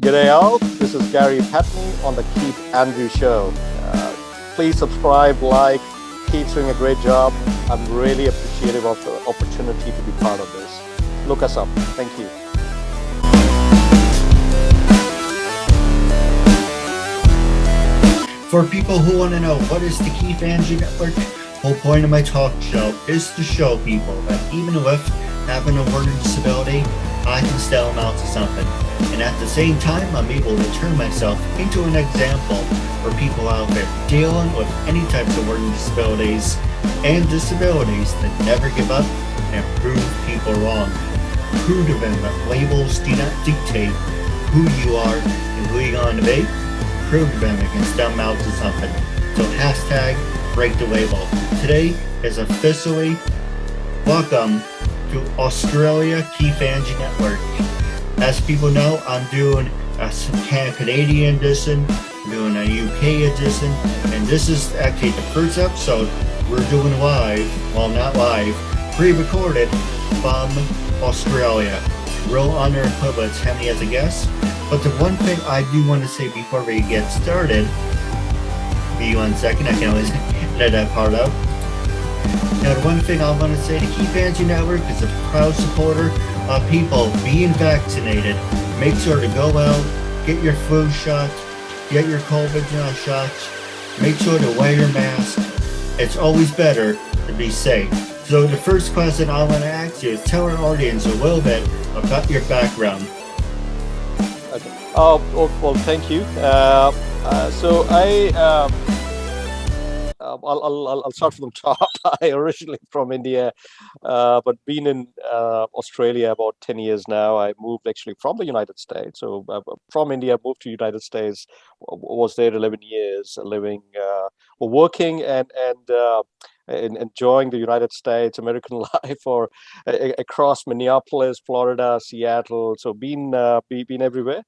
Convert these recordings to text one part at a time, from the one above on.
G'day all, this is Gary Patni on the Keith Andrew Show. Please subscribe, like. Keith's doing a great job. I'm really appreciative of the opportunity to be part of this. Look us up. Thank you. For people who want to know what is the Keith Andrew Network, whole point of my talk show is to show people that even with having a learning disability, I can still amount to something. And at the same time, I'm able to turn myself into an example for people out there dealing with any types of learning disabilities and disabilities that never give up and prove people wrong. Prove to them that labels do not dictate who you are and who you're going to be. Prove to them it can still amount to something. So hashtag break the label. Today is officially welcome to Australia Keith Andrew Network. As people know, I'm doing a Canadian edition, I'm doing a UK edition, and this is actually the first episode we're doing live, well not live, pre-recorded from Australia. Real honor and privilege having you as a guest. But the one thing I do want to say before we get started, be 1 second, I can always let that part out. Now, the one thing I want to say, the Keith Andrew Network is a proud supporter of people being vaccinated. Make sure to go out, get your flu shot, get your COVID shots. Make sure to wear your mask. It's always better to be safe. So the first question I want to ask you is tell our audience a little bit about your background. Okay. Well, thank you. So I'll start from the top. I originally from India, but been in Australia about 10 years now. I moved actually from the United States. So from India, moved to United States, was there 11 years, living, working and enjoying the United States, American life, or across Minneapolis, Florida, Seattle. So been everywhere.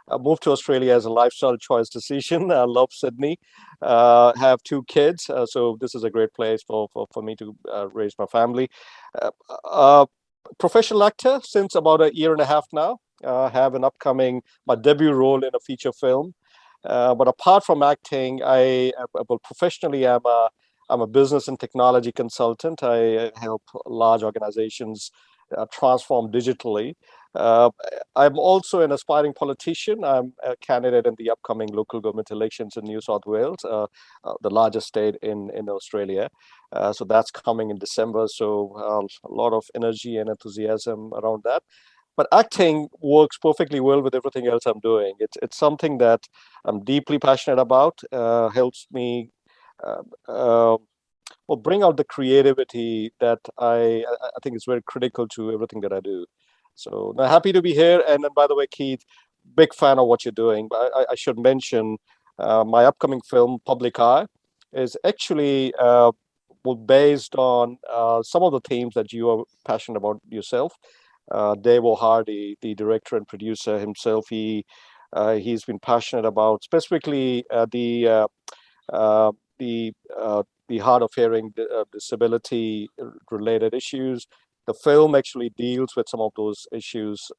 I moved to Australia as a lifestyle choice decision. I love Sydney. Have two kids, so this is a great place for me to raise my family. Uh, uh, Professional actor since about a year and a half now. Have an upcoming my debut role in a feature film. But apart from acting, well, professionally I'm a business and technology consultant. I help large organizations transform digitally. Uh, I'm also an aspiring politician. I'm a candidate in the upcoming local government elections in New South Wales, the largest state in Australia. So that's coming in December. So a lot of energy and enthusiasm around that. But acting works perfectly well with everything else I'm doing. It's something that I'm deeply passionate about. Helps me uh, uh, bring out the creativity that I think is very critical to everything that I do. So now happy to be here. And then, by the way, Keith, big fan of what you're doing. But I should mention my upcoming film, Public Eye, is actually based on some of the themes that you are passionate about yourself. Dave O'Hardy, the director and producer himself, he's been passionate about specifically uh, the the hard of hearing disability related issues. The film actually deals with some of those issues.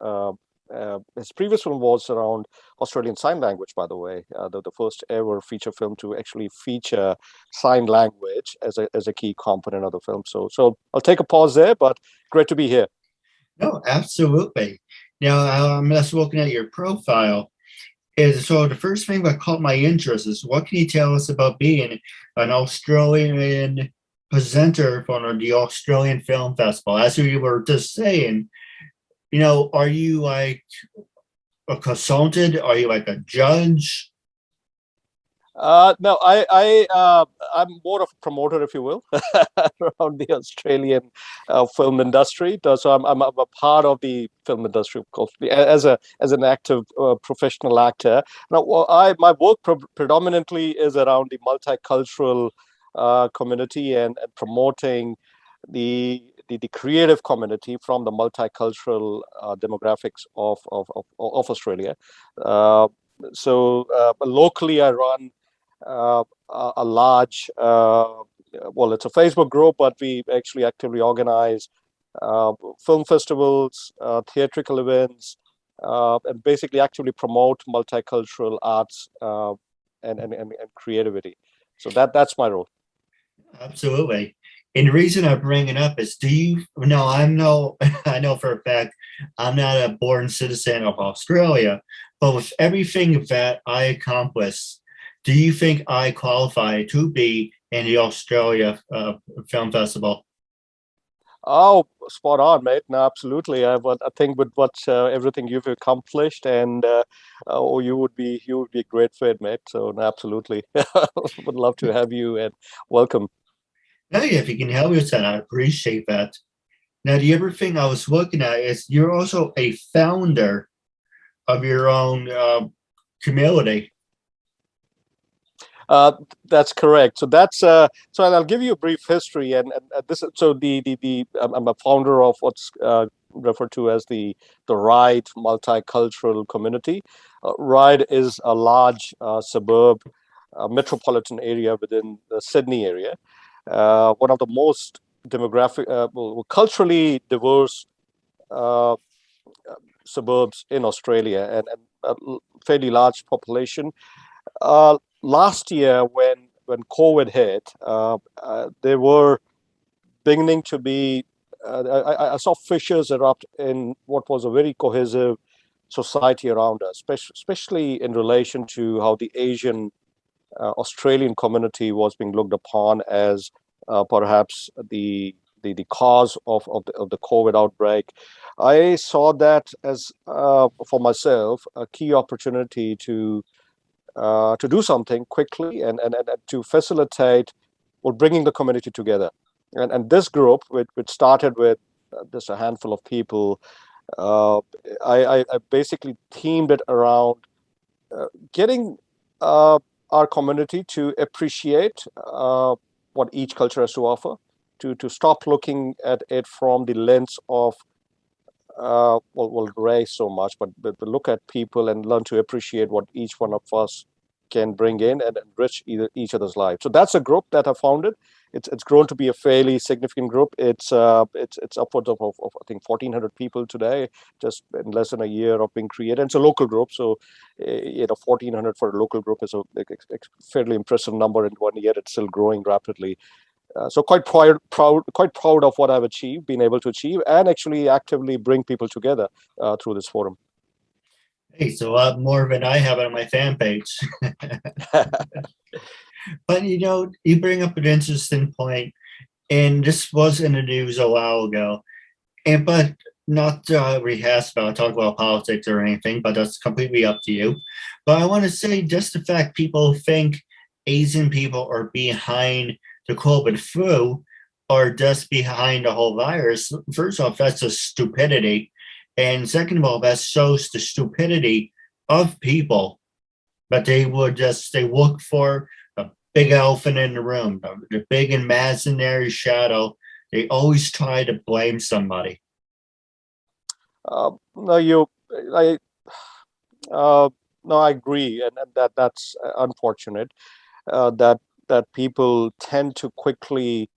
His previous film was around Australian Sign Language, by the way, the first ever feature film to actually feature sign language as a key component of the film. So I'll take a pause there, but great to be here. No, absolutely. Now, I'm just looking at your profile. So the first thing that caught my interest is what can you tell us about being an Australian presenter for the Australian Film Festival? As we were just saying, are you like a consultant? Are you like a judge? No, I'm more of a promoter, if you will, around the Australian film industry. So I'm a part of the film industry, of course, as an active professional actor. Now, my work predominantly is around the multicultural community and promoting the creative community from the multicultural demographics of Australia. Uh, Locally, I run a large, well, it's a Facebook group, but we actually actively organize film festivals, theatrical events, and basically actively promote multicultural arts and creativity. So that's my role. Absolutely. And the reason I bring it up is do you no, I'm no I know for a fact I'm not a born citizen of Australia, but with everything that I accomplished, do you think I qualify to be in the Australia Film Festival? Oh, spot on, mate. No, absolutely. I think with what everything you've accomplished, and oh, you would be a great fit, mate. So no, absolutely, would love to have you and welcome. Now, if you can help us, then I appreciate that. Now, the other thing I was looking at is you're also a founder of your own community. Uh, that's correct. So I'll give you a brief history, and this. So the I'm a founder of what's referred to as the Ryde multicultural community. Ryde is a large suburb, metropolitan area within the Sydney area. One of the most culturally diverse uh, suburbs in Australia, and a fairly large population. Last year, when COVID hit, there were beginning to be. I saw fissures erupt in what was a very cohesive society around us, especially in relation to how the Asian Australian community was being looked upon as perhaps the cause of the COVID outbreak. I saw that as for myself a key opportunity to do something quickly and to facilitate or bringing the community together. And this group, which started with just a handful of people, uh, I basically themed it around getting our community to appreciate what each culture has to offer, to stop looking at it from the lens of race so much, but look at people and learn to appreciate what each one of us can bring in and enrich each other's life. So that's a group that I founded. It's grown to be a fairly significant group. It's upwards of I think 1,400 people today, just in less than a year of being created. And it's a local group, so 1,400 for a local group is a fairly impressive number. In 1 year, it's still growing rapidly. So quite proud of what I've achieved, been able to achieve, and actually actively bring people together through this forum. Hey, it's a lot more than I have on my fan page. But you bring up an interesting point, and this was in the news a while ago. And but not rehash about talk about politics or anything, but that's completely up to you. But I want to say just the fact people think Asian people are behind the COVID flu or just behind the whole virus. First off, that's a stupidity. And second of all, that shows the stupidity of people that they look for the big elephant in the room, the big imaginary shadow. They always try to blame somebody. No, I, uh, no, I agree, and that's unfortunate. That people tend to quickly,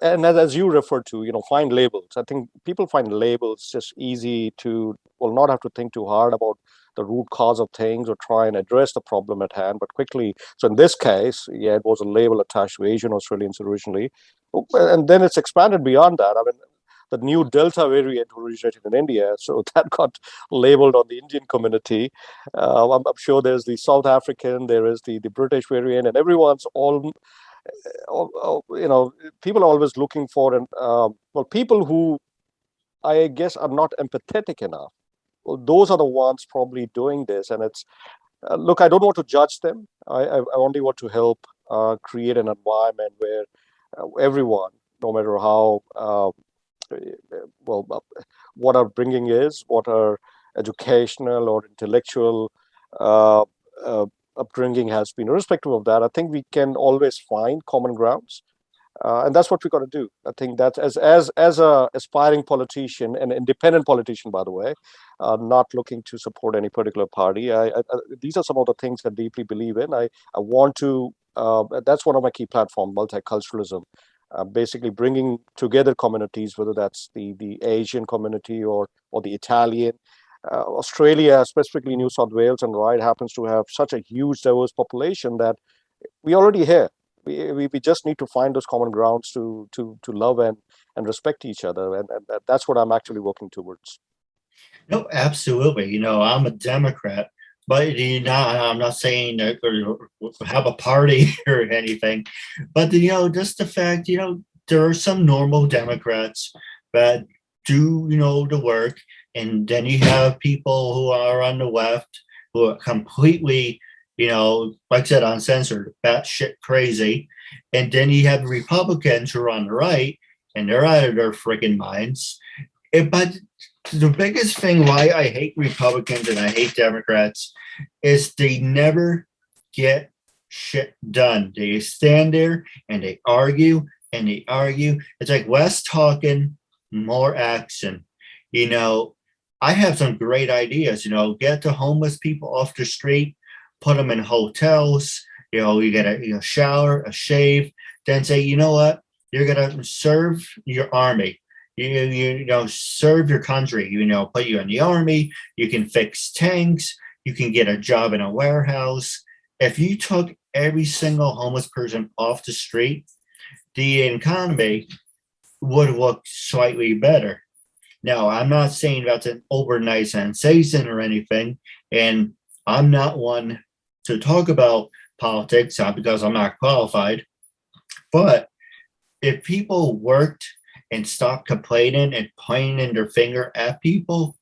and as you refer to, find labels. I think people find labels just easy to, well, not have to think too hard about the root cause of things or try and address the problem at hand, but quickly. So in this case, yeah, it was a label attached to Asian Australians originally, and then it's expanded beyond that. I mean, the new Delta variant originated in India, so that got labeled on the Indian community. I'm sure there's the South African, there is the British variant, and everyone's people are always looking for, and people who I guess are not empathetic enough. Well, those are the ones probably doing this, and it's look. I don't want to judge them. I only want to help create an environment where everyone, no matter how well what our bringing is, what our educational or intellectual uh, uh, upbringing has been, irrespective of that, I think we can always find common grounds, and that's what we got to do. I think that as a aspiring politician, an independent politician, by the way, not looking to support any particular party. These are some of the things I deeply believe in. I want to. That's one of my key platforms, multiculturalism. Basically, bringing together communities, whether that's the Asian community or the Italian. Australia, specifically New South Wales and Ryde, happens to have such a huge diverse population that we already here. We just need to find those common grounds to love and respect each other, and that's what I'm actually working towards. No, absolutely. I'm a Democrat, but I'm not saying that or have a party or anything, but just the fact, there are some normal Democrats that do, the work, and then you have people who are on the left who are completely, like I said, uncensored, batshit crazy, and then you have Republicans who are on the right, and they're out of their freaking minds. But the biggest thing why I hate Republicans and I hate Democrats is they never get shit done. They stand there and they argue and they argue. It's like less talking, more action. I have some great ideas. Get the homeless people off the street, put them in hotels. You get a shower, a shave, then say, you know what? You're gonna serve your army. You serve your country. Put you in the army. You can fix tanks. You can get a job in a warehouse. If you took every single homeless person off the street, the economy would look slightly better. Now, I'm not saying that's an overnight sensation or anything, and I'm not one to talk about politics because I'm not qualified. But if people worked and stopped complaining and pointing their finger at people,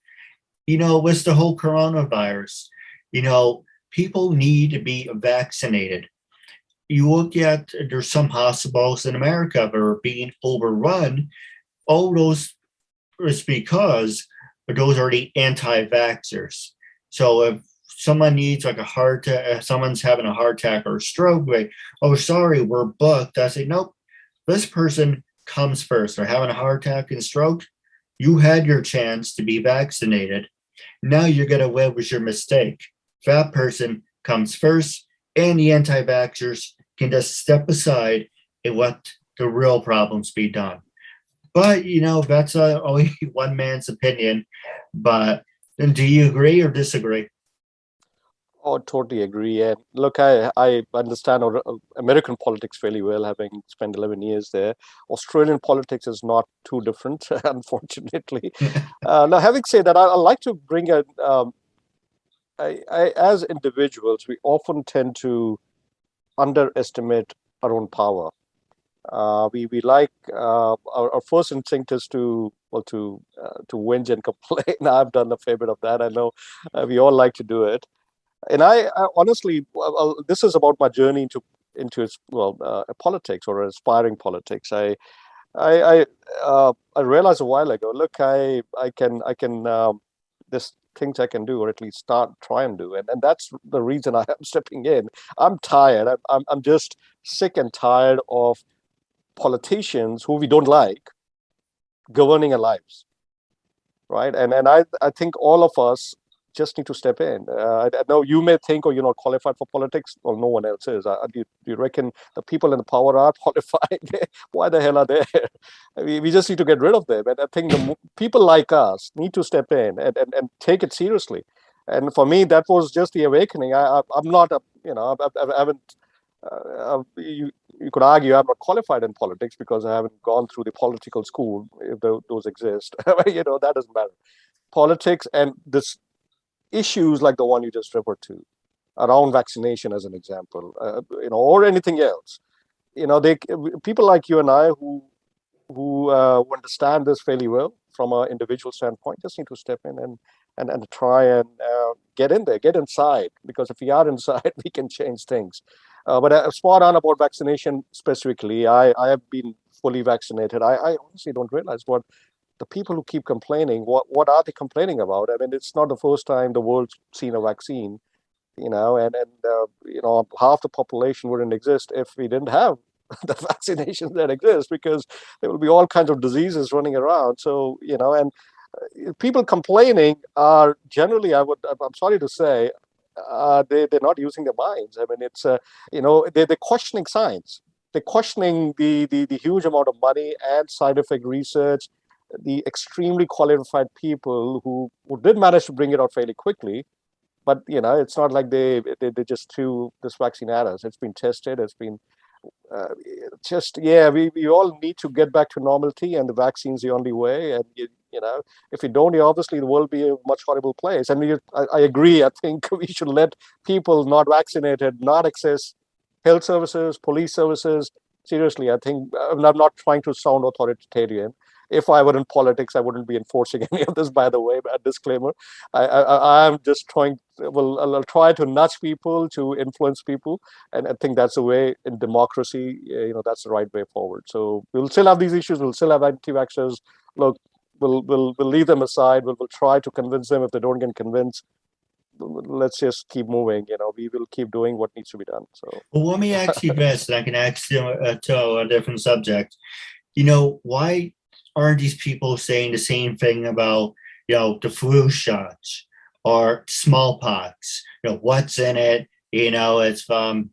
with the whole coronavirus, people need to be vaccinated. You look at, there's some hospitals in America that are being overrun. All those is because those are the anti-vaxxers. So if someone needs like a heart attack, someone's having a heart attack or a stroke, like, oh, sorry, we're booked. I say, nope, this person comes first. They're having a heart attack and stroke. You had your chance to be vaccinated. Now you're going to live with your mistake. That person comes first, and the anti-vaxxers can just step aside and let the real problems be done. But, that's only one man's opinion. But do you agree or disagree? Oh, totally agree. And look, I understand American politics fairly well, having spent 11 years there. Australian politics is not too different, unfortunately. Now, having said that, I like to bring as individuals, we often tend to underestimate our own power. We like our first instinct is to whinge and complain. I've done a fair bit of that. I know we all like to do it. And I honestly, this is about my journey into politics or aspiring politics. I realized a while ago. Look, I can there's things I can do, or at least try and do, and that's the reason I am stepping in. I'm tired. I'm just sick and tired of politicians who we don't like governing our lives, right? And I think all of us just need to step in. I know you may think, oh, you're not qualified for politics. Well, no one else is. Do you reckon the people in the power are qualified? Why the hell are they? We just need to get rid of them. And I think people like us need to step in and take it seriously. And for me, that was just the awakening. I'm not, I haven't, you could argue I'm not qualified in politics because I haven't gone through the political school, if those exist. That doesn't matter. Politics and this issues like the one you just referred to around vaccination as an example, or anything else, they people like you and I who understand this fairly well from an individual standpoint just need to step in and try and get in there, get inside, because if we are inside, we can change things. But spot on about vaccination specifically. I have been fully vaccinated. I honestly don't realize what the people who keep complaining, what are they complaining about? I mean, it's not the first time the world's seen a vaccine, and half the population wouldn't exist if we didn't have the vaccinations that exist, because there will be all kinds of diseases running around. So, and people complaining are generally, I'm sorry to say, they're not using their minds. I mean, it's, they're questioning science. They're questioning the huge amount of money and side effect research the extremely qualified people who did manage to bring it out fairly quickly. But it's not like they just threw this vaccine at us. It's been tested. It's been uh, just yeah. We all need to get back to normality, and the vaccine's the only way. And if we don't, obviously the world will be a much horrible place. And I agree. I think we should let people not vaccinated not access health services, police services. Seriously, I think I'm not trying to sound authoritarian. If I were in politics, I wouldn't be enforcing any of this. By the way, a disclaimer. I'm just trying. Well, I'll try to nudge people, to influence people, and I think that's the way in democracy. That's the right way forward. So we'll still have these issues. We'll still have anti-vaxxers. Look, we'll leave them aside. We'll try to convince them. If they don't get convinced, let's just keep moving. We will keep doing what needs to be done. So, Well, let me ask you this, and I can ask you to a different subject. Why aren't these people saying the same thing about, the flu shots or smallpox? What's in it? It's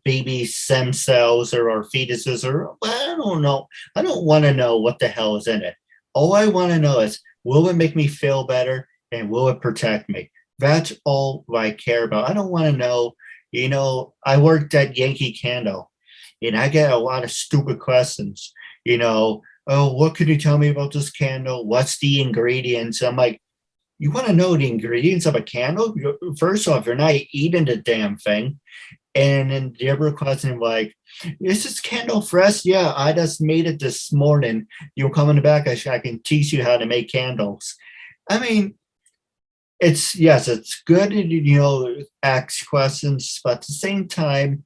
baby stem cells or fetuses, or I don't know. I don't want to know what the hell is in it. All I want to know is, will it make me feel better and will it protect me? That's all I care about. I don't want to know. I worked at Yankee Candle, and I get a lot of stupid questions. Oh, what could you tell me about this candle? What's the ingredients? I'm like, you want to know the ingredients of a candle? First off, you're not eating the damn thing. And then the other question, like, is this candle fresh? Yeah, I just made it this morning. You'll come in the back. I can teach you how to make candles. I mean, it's good to, ask questions, but at the same time,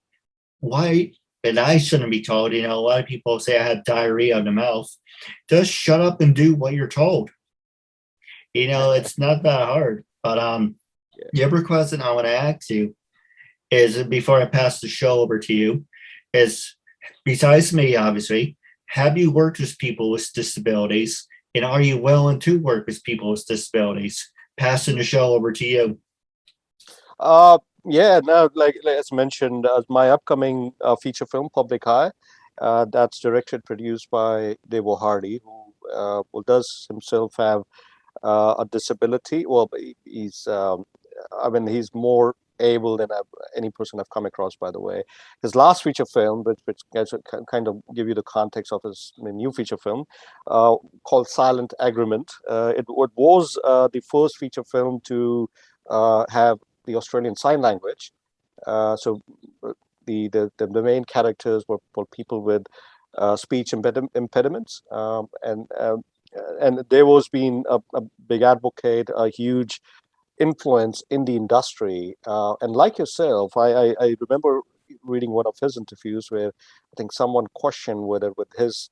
why? And I shouldn't be told. A lot of people say I had diarrhea in the mouth. Just shut up and do what you're told. It's not that hard. But the other question I want to ask you is, before I pass the show over to you, is, besides me, obviously, have you worked with people with disabilities, and are you willing to work with people with disabilities? Passing the show over to you. Yeah, no, like as mentioned, my upcoming feature film, Public Eye, that's directed, produced by Devo Hardy, who does himself have a disability. Well, he's more able than any person I've come across, by the way. His last feature film, which kind of give you the context of his new feature film, called Silent Agreement. It was the first feature film to have the Australian Sign Language. So the main characters were people with speech impediments, and there was been a big advocate, a huge influence in the industry. And like yourself, I remember reading one of his interviews where I think someone questioned whether with his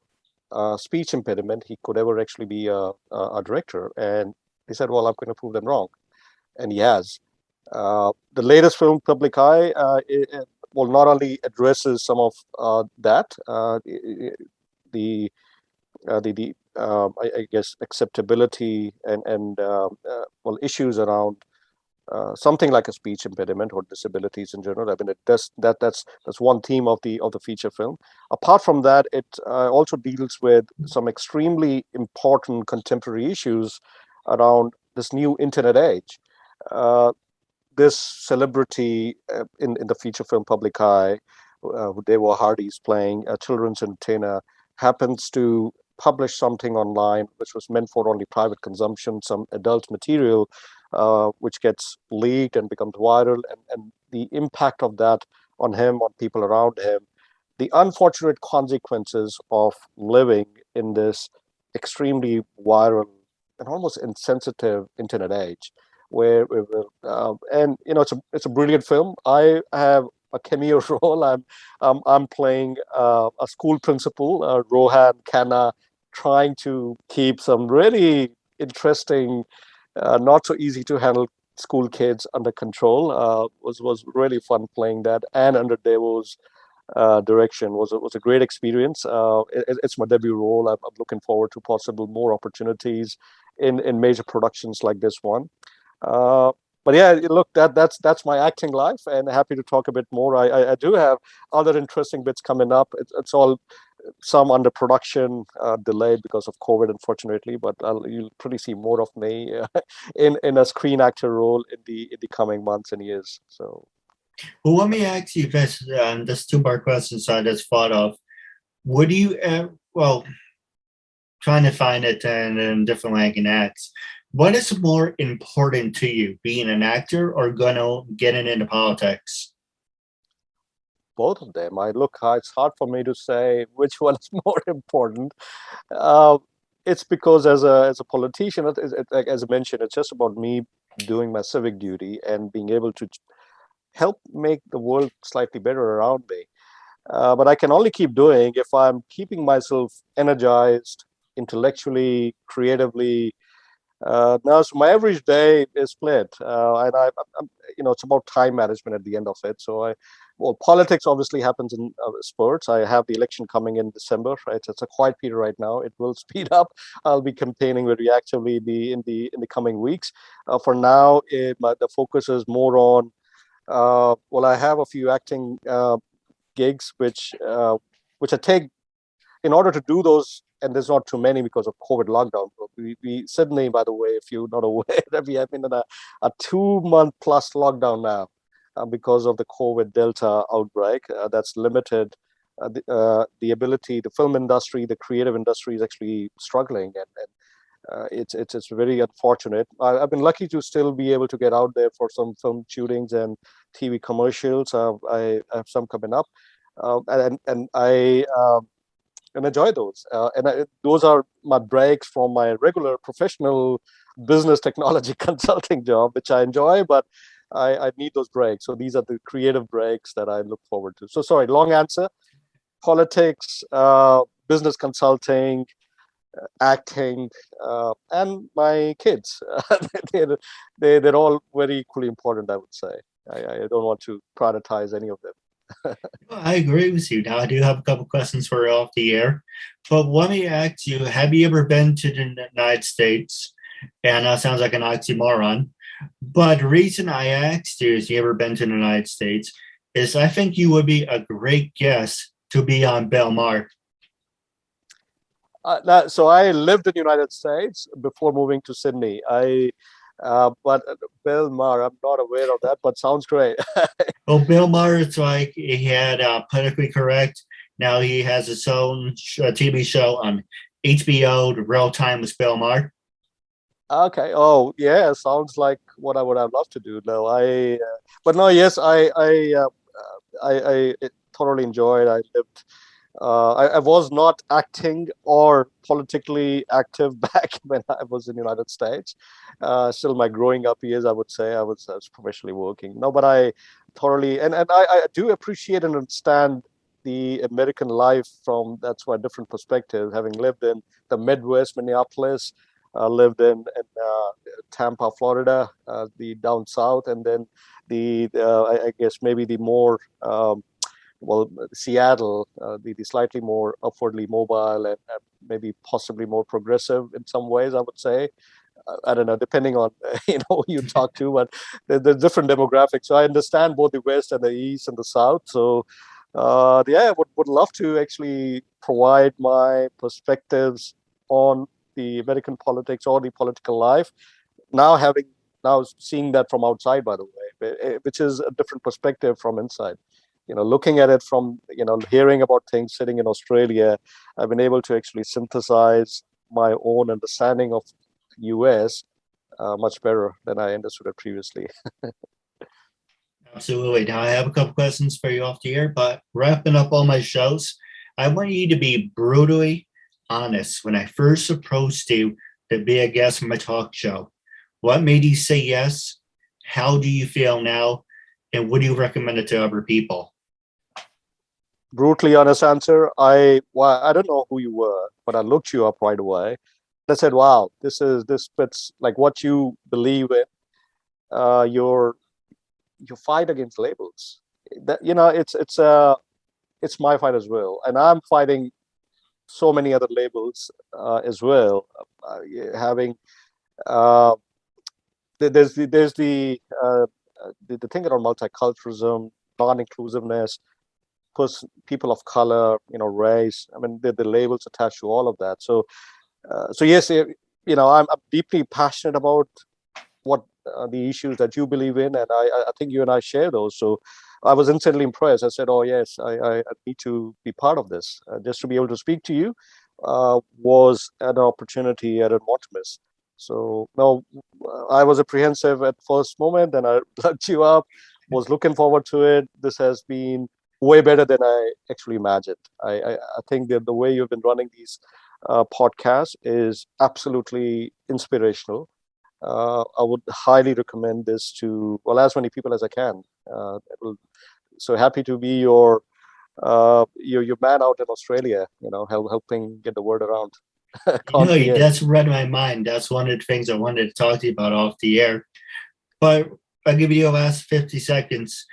speech impediment he could ever actually be a director, and he said, "Well, I'm going to prove them wrong," and he has. The latest film, Public Eye, well, not only addresses some of that, the I guess acceptability and well, issues around something like a speech impediment or disabilities in general. I mean, that's one theme of the feature film. Apart from that, it also deals with some extremely important contemporary issues around this new internet age. This celebrity in the feature film Public Eye, who Dewa Hardy is playing, a children's entertainer, happens to publish something online which was meant for only private consumption, some adult material, which gets leaked and becomes viral, and the impact of that on him, on people around him, the unfortunate consequences of living in this extremely viral and almost insensitive internet age, where and it's a brilliant film. I have a cameo role. I'm playing a school principal, Rohan Khanna, trying to keep some really interesting, not so easy to handle school kids under control. Was really fun playing that, and under Devo's direction was a great experience. It's my debut role. I'm looking forward to possible more opportunities in major productions like this one. Uh, but yeah, look, that's my acting life, and happy to talk a bit more. I do have other interesting bits coming up. It's all some under production, delayed because of COVID, unfortunately. But you'll probably see more of me in a screen actor role in the coming months and years. So, Well, let me ask you this two-part question so I just thought of. Would you, well, trying to find it in a different way I can ask, what is more important to you, being an actor or getting into politics? both of them. It's hard for me to say which one is more important. Uh, it's because as a politician, like, as I mentioned, it's just about me doing my civic duty and being able to help make the world slightly better around me. But I can only keep doing if I'm keeping myself energized intellectually, creatively. Now, so my average day is split, and it's about time management at the end of it. Well, politics obviously happens in spurts. I have the election coming in December, right? So it's a quiet period right now. It will speed up. I'll be campaigning very actively in the coming weeks. For now, the focus is more on. Well, I have a few acting gigs which I take in order to do those, and there's not too many because of COVID lockdown. We Sydney, by the way, if you're not aware, we have been in a 2 month plus lockdown now because of the COVID Delta outbreak. That's limited the ability. The film industry, the creative industry is actually struggling, and it's very unfortunate. I've been lucky to still be able to get out there for some film shootings and TV commercials. I have some coming up, and I and enjoy those. Those are my breaks from my regular professional business technology consulting job, which I enjoy, but I need those breaks. So these are the creative breaks that I look forward to. So sorry, long answer. Politics, business consulting, acting, and my kids. they're, they're all very equally important, I would say. I don't want to prioritize any of them. I agree with you. Now, I do have a couple questions for you off the air, but let me ask you, have you ever been to the United States? And that sounds like an oxymoron. But the reason I asked you is you ever been to the United States is I think you would be a great guest to be on Bill Maher. So I lived in the United States before moving to Sydney. But Bill Maher, I'm not aware of that, but sounds great. Well, Bill Maher, it's like he had Politically Correct. Now he has his own TV show on HBO, The Real Time with Bill Maher. Okay. Oh, yeah. Sounds like what I would have loved to do. No, but no, yes, I thoroughly enjoyed. I lived. I was not acting or politically active back when I was in the United States. Still, my growing up years, I would say I was professionally working. No, but I thoroughly and I do appreciate and understand the American life from that's why different perspective. Having lived in the Midwest, Minneapolis, lived in Tampa, Florida, the down south, and then I guess maybe the more well, Seattle, the slightly more upwardly mobile and maybe possibly more progressive in some ways, I would say. I don't know, depending on who you talk to, but there's different demographics. So I understand both the West and the East and the South. So yeah, I would love to actually provide my perspectives on the American politics or the political life. Now now seeing that from outside, by the way, which is a different perspective from inside. Looking at it from hearing about things sitting in Australia, I've been able to actually synthesize my own understanding of US much better than I understood it previously. Absolutely. Now, I have a couple questions for you off the air, but wrapping up all my shows, I want you to be brutally honest. When I first approached you to be a guest on my talk show, what made you say yes? How do you feel now? And would you recommend it to other people? Brutally honest answer. I don't know who you were, but I looked you up right away. I said, "Wow, this fits like what you believe in. Your fight against labels. That it's my fight as well, and I'm fighting so many other labels as well. Yeah, having there's the thing around multiculturalism, non-inclusiveness. people of color, race. I mean, the labels attached to all of that. So yes, I'm deeply passionate about what the issues that you believe in, and I think you and I share those. So I was instantly impressed. I said, "Oh yes, I need to be part of this." Just to be able to speak to you was an opportunity I didn't want to miss. So no, I was apprehensive at first moment, and I looked you up. Was looking forward to it. This has been way better than I actually imagined. I think that the way you've been running these podcasts is absolutely inspirational. I would highly recommend this to, well, as many people as I can. So happy to be your man out in Australia, helping get the word around. Count me in. That's read my mind. That's one of the things I wanted to talk to you about off the air. But I'll give you the last 50 seconds.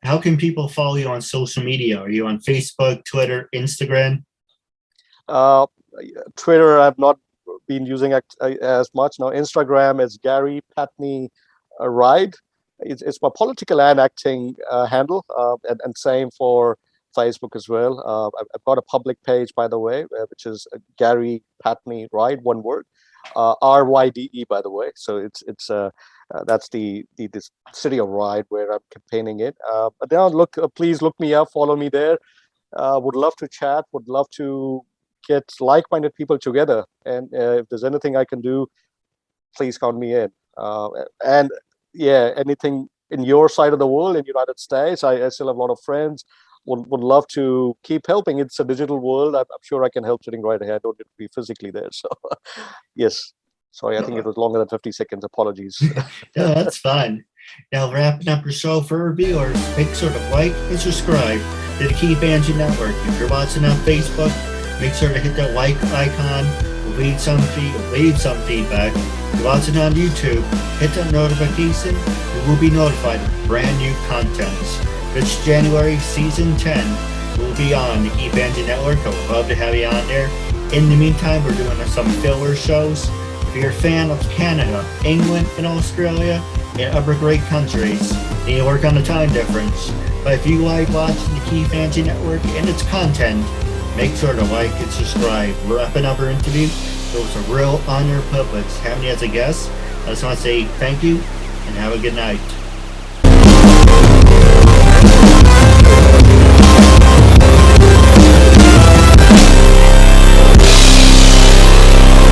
How can people follow you on social media? Are you on Facebook, Twitter, Instagram? Twitter, I've not been using as much. Now, Instagram is Gary Patni Ryde. It's my political and acting handle, and same for Facebook as well. I've got a public page, by the way, which is Gary Patni Ryde, one word, RYDE, by the way. So it's that's the city of Ryde where I'm campaigning it. But now please look me up, follow me there. Would love to chat. Would love to get like-minded people together. And if there's anything I can do, please count me in. And yeah, anything in your side of the world, in the United States, I still have a lot of friends. Would love to keep helping. It's a digital world. I'm sure I can help sitting right here. I don't need to be physically there. So yes. Sorry, I think it was longer than 50 seconds. Apologies. No, that's fine. Now, wrapping up your show for our viewers, make sure to like and subscribe to the Keith Andrew Network. If you're watching on Facebook, make sure to hit that like icon, leave some feedback. If you're watching on YouTube, hit that notification. You will be notified of brand new content. This January, Season 10 will be on the Keith Andrew Network. I would love to have you on there. In the meantime, we're doing some filler shows. If you're a fan of Canada, England, and Australia, and other great countries, you need to work on the time difference. But if you like watching the Keith Andrew Network and its content, make sure to like and subscribe. Wrapping up our interview, it was a real honor, privilege having you as a guest. I just want to say thank you and have a good night.